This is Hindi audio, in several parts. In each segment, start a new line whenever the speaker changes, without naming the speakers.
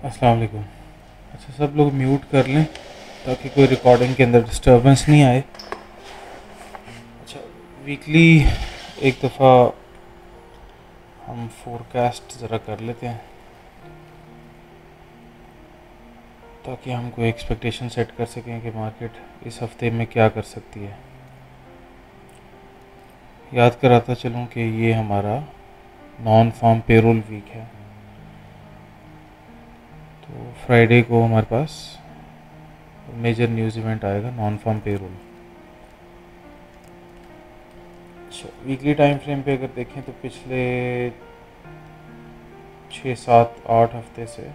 अस्सलाम वालेकुम। अच्छा, सब लोग म्यूट कर लें ताकि कोई रिकॉर्डिंग के अंदर डिस्टर्बेंस नहीं आए। अच्छा, वीकली एक दफ़ा हम फोरकास्ट ज़रा कर लेते हैं ताकि हम कोई एक्सपेक्टेशन सेट कर सकें कि मार्केट इस हफ्ते में क्या कर सकती है। याद कराता चलूँ कि ये हमारा नॉन फार्म पेरोल वीक है, तो फ्राइडे को हमारे पास मेजर न्यूज़ इवेंट आएगा, नॉन फार्म पेरोल। अच्छा, वीकली टाइम फ्रेम पे अगर देखें तो पिछले 6 7 8 हफ्ते से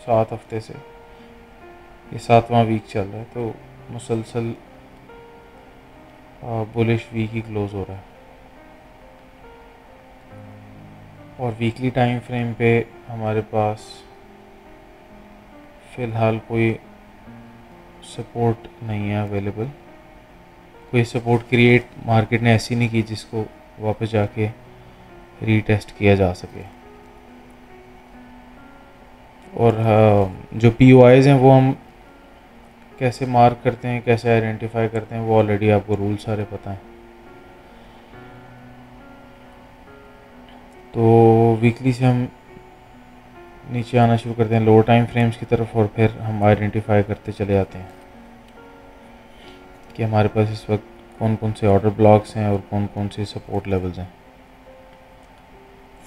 7 हफ्ते से ये 7वां वीक चल रहा है, तो मुसलसल बुलिश वीक ही क्लोज़ हो रहा है। और वीकली टाइम फ्रेम पे हमारे पास फ़िलहाल कोई सपोर्ट नहीं है अवेलेबल। कोई सपोर्ट क्रिएट मार्केट ने ऐसी नहीं की जिसको वापस जाके रीटेस्ट किया जा सके। और जो POIs हैं वो हम कैसे मार्क करते हैं, कैसे आइडेंटिफाई करते हैं, वो ऑलरेडी आपको रूल सारे पता हैं। तो वीकली से हम नीचे आना शुरू करते हैं लोअर टाइम फ्रेम्स की तरफ, और फिर हम आइडेंटिफाई करते चले जाते हैं कि हमारे पास इस वक्त कौन कौन से ऑर्डर ब्लॉक्स हैं और कौन कौन से सपोर्ट लेवल्स हैं।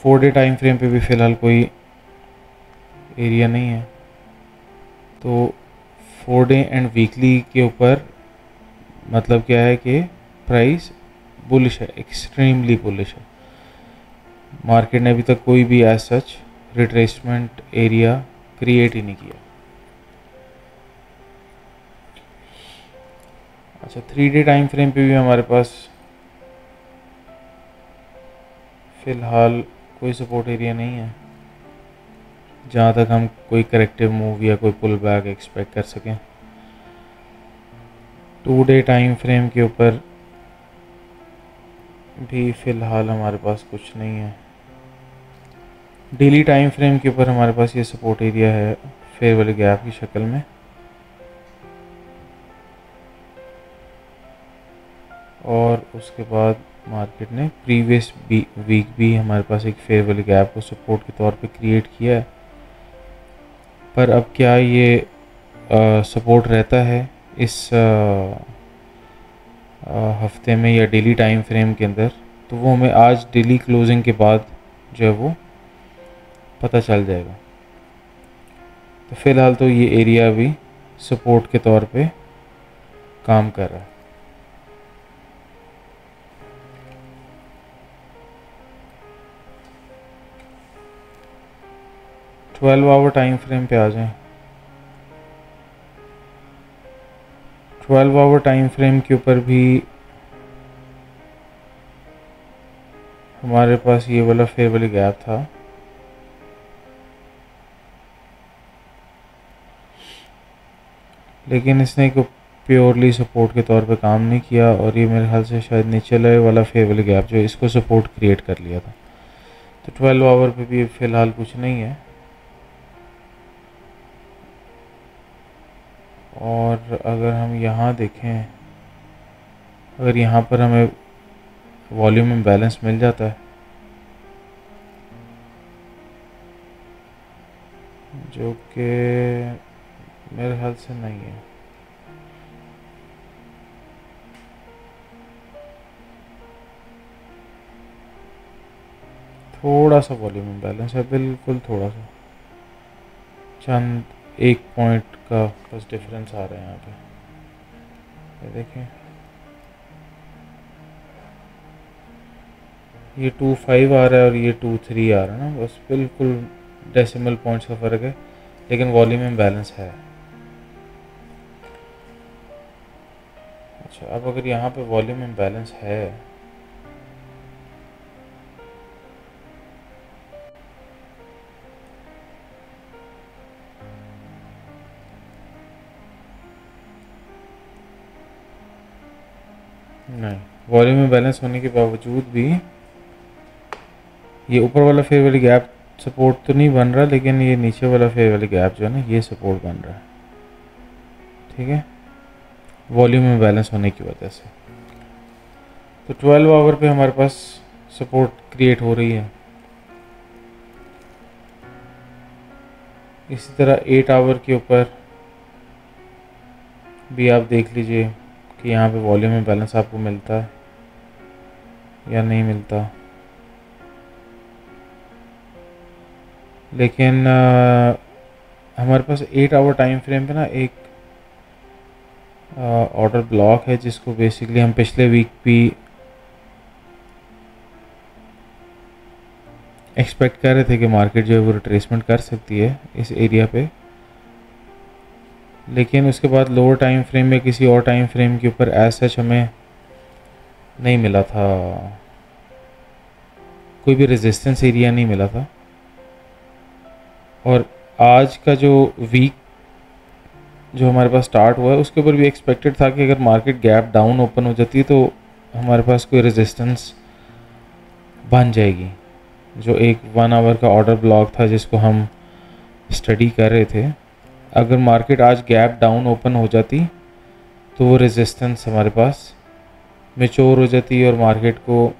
4 डे टाइम फ्रेम पे भी फ़िलहाल कोई एरिया नहीं है, तो 4 डे एंड वीकली के ऊपर मतलब क्या है कि प्राइस बुलिश है, एक्सट्रीमली बुलिश है। मार्केट ने अभी तक कोई भी as such retracement area create ही नहीं किया। अच्छा, 3 डे टाइम फ्रेम पे भी हमारे पास फ़िलहाल कोई सपोर्ट एरिया नहीं है जहाँ तक हम कोई करेक्टिव मूव या कोई पुल बैक एक्सपेक्ट कर सकें। 2 डे टाइम फ्रेम के ऊपर भी फ़िलहाल हमारे पास कुछ नहीं है। डेली टाइम फ्रेम के ऊपर हमारे पास ये सपोर्ट एरिया है फेयर वाले गैप की शक्ल में, और उसके बाद मार्केट ने प्रीवियस वीक भी हमारे पास एक फेयर वाले गैप को सपोर्ट के तौर पे क्रिएट किया है। पर अब क्या ये सपोर्ट रहता है इस हफ्ते में या डेली टाइम फ्रेम के अंदर, तो वो हमें आज डेली क्लोजिंग के बाद जो है वो पता चल जाएगा। तो फ़िलहाल तो ये एरिया भी सपोर्ट के तौर पे काम कर रहा है। ट्वेल्व आवर टाइम फ्रेम पे आ जाएं। 12 आवर टाइम फ्रेम के ऊपर भी हमारे पास ये वाला फेयर वाली गैप था, लेकिन इसने को प्योरली सपोर्ट के तौर पे काम नहीं किया, और ये मेरे ख्याल से शायद नीचे वाला फेयर वाली गैप जो इसको सपोर्ट क्रिएट कर लिया था। तो 12 आवर पे भी फ़िलहाल कुछ नहीं है। और अगर हम यहाँ देखें, अगर यहाँ पर हमें वॉल्यूम इम्बैलेंस मिल जाता है, जो कि मेरे ख्याल से नहीं है, थोड़ा सा वॉल्यूम इम्बैलेंस है, बिल्कुल थोड़ा सा, चंद 1 पॉइंट का बस डिफरेंस आ रहा है यहाँ पे। ये देखें, ये 2.5 आ रहा है और ये 2.3 आ रहा है ना, बस बिल्कुल डेसिमल पॉइंट्स का फ़र्क है, लेकिन वॉल्यूम इम्बैलेंस है। अच्छा, अब अगर यहाँ पे वॉल्यूम इम्बैलेंस है नहीं, वॉल्यूम में बैलेंस होने के बावजूद भी ये ऊपर वाला फेयर वाली गैप सपोर्ट तो नहीं बन रहा, लेकिन ये नीचे वाला फेयर वाली गैप जो है ना, ये सपोर्ट बन रहा है। ठीक है, वॉल्यूम में बैलेंस होने की वजह से। तो 12 आवर पे हमारे पास सपोर्ट क्रिएट हो रही है। इसी तरह 8 आवर के ऊपर भी आप देख लीजिए कि यहाँ पे वॉल्यूम में बैलेंस आपको मिलता है या नहीं मिलता। लेकिन हमारे पास 8 आवर टाइम फ्रेम पे ना एक ऑर्डर ब्लॉक है, जिसको बेसिकली हम पिछले वीक भी एक्सपेक्ट कर रहे थे कि मार्केट जो है वो रिट्रेसमेंट कर सकती है इस एरिया पे। लेकिन उसके बाद लोअर टाइम फ्रेम में किसी और टाइम फ्रेम के ऊपर एज सच हमें नहीं मिला था, कोई भी रेजिस्टेंस एरिया नहीं मिला था। और आज का जो वीक जो हमारे पास स्टार्ट हुआ है उसके ऊपर भी एक्सपेक्टेड था कि अगर मार्केट गैप डाउन ओपन हो जाती है तो हमारे पास कोई रेजिस्टेंस बन जाएगी। जो एक 1 आवर का ऑर्डर ब्लॉक था जिसको हम स्टडी कर रहे थे, अगर मार्केट आज गैप डाउन ओपन हो जाती तो वो रेजिस्टेंस हमारे पास मैच्योर हो जाती और मार्केट को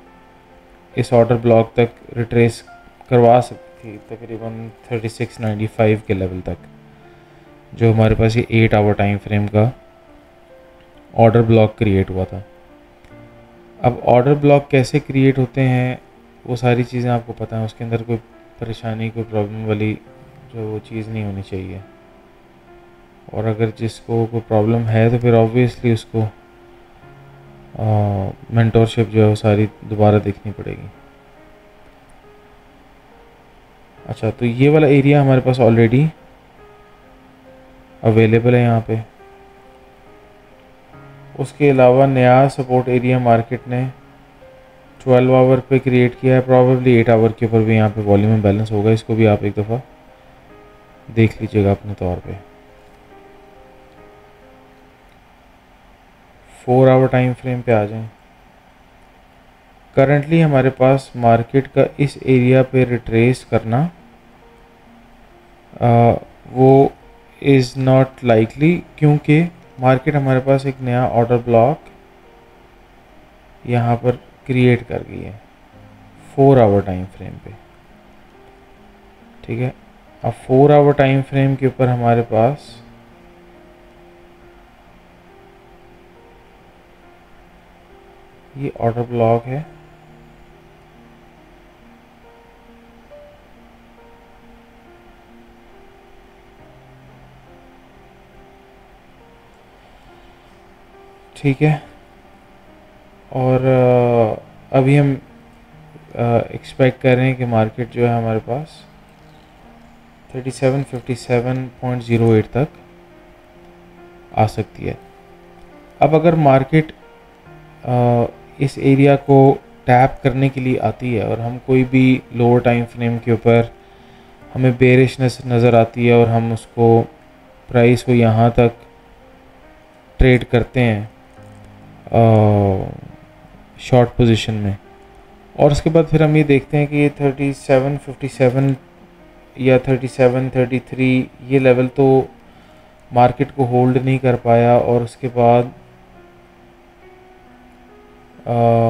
इस ऑर्डर ब्लॉक तक रिट्रेस करवा सकती थी, तकरीबन 3695 के लेवल तक, जो हमारे पास ये 8 आवर टाइम फ्रेम का ऑर्डर ब्लॉक क्रिएट हुआ था। अब ऑर्डर ब्लॉक कैसे क्रिएट होते हैं वो सारी चीज़ें आपको पता है, उसके अंदर कोई परेशानी कोई प्रॉब्लम वाली जो वो चीज़ नहीं होनी चाहिए। और अगर जिसको कोई प्रॉब्लम है तो फिर ऑब्वियसली उसको मेंटोरशिप जो है वो सारी दोबारा देखनी पड़ेगी। अच्छा, तो ये वाला एरिया हमारे पास ऑलरेडी अवेलेबल है यहाँ पे। उसके अलावा नया सपोर्ट एरिया मार्केट ने 12 आवर पे क्रिएट किया है, प्रॉबेबली 8 आवर के ऊपर भी यहाँ पे वॉल्यूम में बैलेंस होगा। इसको भी आप एक दफ़ा देख लीजिएगा अपने तौर पे। 4 आवर टाइम फ्रेम पे आ जाएं। करंटली हमारे पास मार्केट का इस एरिया पे रिट्रेस करना वो इज़ नॉट लाइकली, क्योंकि मार्केट हमारे पास एक नया ऑर्डर ब्लॉक यहाँ पर क्रिएट कर गई है 4 आवर टाइम फ्रेम पे। ठीक है, अब 4 आवर टाइम फ्रेम के ऊपर हमारे पास ये ऑर्डर ब्लॉक है। ठीक है, और अभी हम एक्सपेक्ट कर रहे हैं कि मार्केट जो है हमारे पास 3757.08 तक आ सकती है। अब अगर मार्केट इस एरिया को टैप करने के लिए आती है और हम कोई भी लोअर टाइम फ्रेम के ऊपर हमें बेरिशनेस नज़र आती है और हम उसको प्राइस को यहाँ तक ट्रेड करते हैं शॉर्ट पोजीशन में, और उसके बाद फिर हम ये देखते हैं कि ये 3757 या 3733 ये लेवल तो मार्केट को होल्ड नहीं कर पाया, और उसके बाद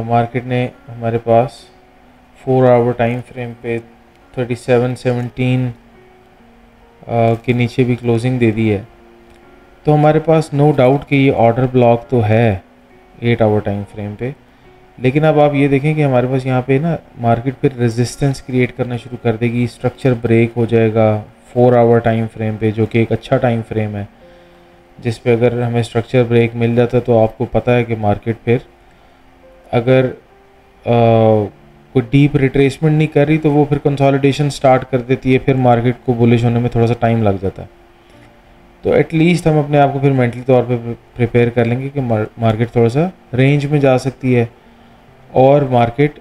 मार्केट ने हमारे पास 4 आवर टाइम फ्रेम पे 3717 के नीचे भी क्लोजिंग दे दी है। तो हमारे पास नो डाउट कि ये ऑर्डर ब्लॉक तो है 8 आवर टाइम फ्रेम पे, लेकिन अब आप ये देखें कि हमारे पास यहाँ पे ना मार्केट फिर रेजिस्टेंस क्रिएट करना शुरू कर देगी, स्ट्रक्चर ब्रेक हो जाएगा 4 आवर टाइम फ्रेम पे, जो कि एक अच्छा टाइम फ्रेम है, जिस पे अगर हमें स्ट्रक्चर ब्रेक मिल जाता है तो आपको पता है कि मार्केट फिर अगर कोई डीप रिट्रेसमेंट नहीं कर रही तो वो फिर कंसोलिडेशन स्टार्ट कर देती है, फिर मार्केट को बुलिश होने में थोड़ा सा टाइम लग जाता है। तो एटलीस्ट हम अपने आप को फिर मेंटली तौर पे प्रिपेयर कर लेंगे कि मार्केट थोड़ा सा रेंज में जा सकती है और मार्केट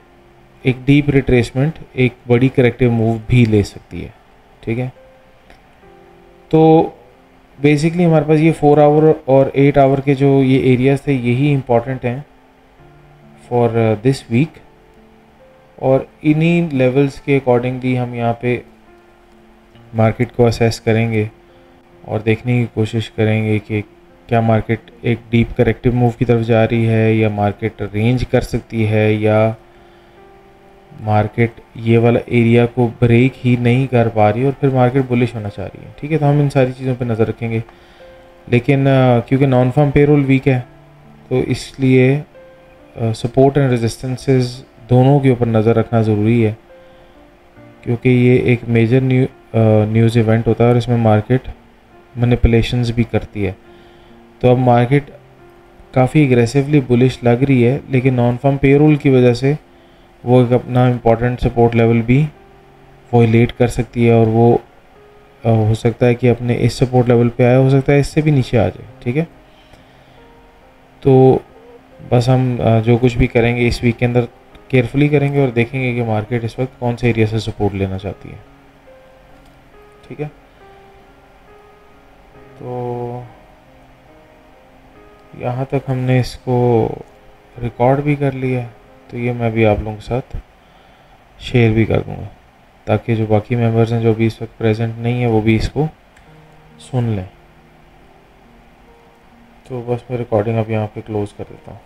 एक डीप रिट्रेसमेंट, एक बड़ी करेक्टिव मूव भी ले सकती है। ठीक है, तो बेसिकली हमारे पास ये 4 आवर और 8 आवर के जो ये एरियाज़ थे यही इम्पॉर्टेंट हैं फॉर दिस वीक, और इन्हीं लेवल्स के अकॉर्डिंगली हम यहाँ पे मार्केट को असेस करेंगे और देखने की कोशिश करेंगे कि क्या मार्केट एक डीप करेक्टिव मूव की तरफ जा रही है, या मार्केट रेंज कर सकती है, या मार्केट ये वाला एरिया को ब्रेक ही नहीं कर पा रही और फिर मार्केट बुलिश होना चाह रही है। ठीक है, तो हम इन सारी चीज़ों पे नज़र रखेंगे। लेकिन क्योंकि नॉन फार्म पेरोल वीक है तो इसलिए सपोर्ट एंड रेजिस्टेंसेस दोनों के ऊपर नज़र रखना ज़रूरी है, क्योंकि ये एक मेजर न्यूज़ इवेंट होता है और इसमें मार्केट मैनिपुलेशंस भी करती है। तो अब मार्केट काफ़ी एग्रेसिवली बुलिश लग रही है, लेकिन नॉन फार्म पेरोल की वजह से वो एक अपना इम्पॉर्टेंट सपोर्ट लेवल भी वॉयलेट कर सकती है, और वो हो सकता है कि अपने इस सपोर्ट लेवल पे आए, हो सकता है इससे भी नीचे आ जाए। ठीक है, तो बस हम जो कुछ भी करेंगे इस वीक के अंदर केयरफुली करेंगे और देखेंगे कि मार्केट इस वक्त कौन से एरिया से सपोर्ट लेना चाहती है। ठीक है, तो यहाँ तक हमने इसको रिकॉर्ड भी कर लिया है, तो ये मैं भी आप लोगों के साथ शेयर भी कर दूँगा, ताकि जो बाकी मेंबर्स हैं जो भी इस वक्त प्रेजेंट नहीं है वो भी इसको सुन लें। तो बस मैं रिकॉर्डिंग अब यहाँ पे क्लोज़ कर देता हूँ।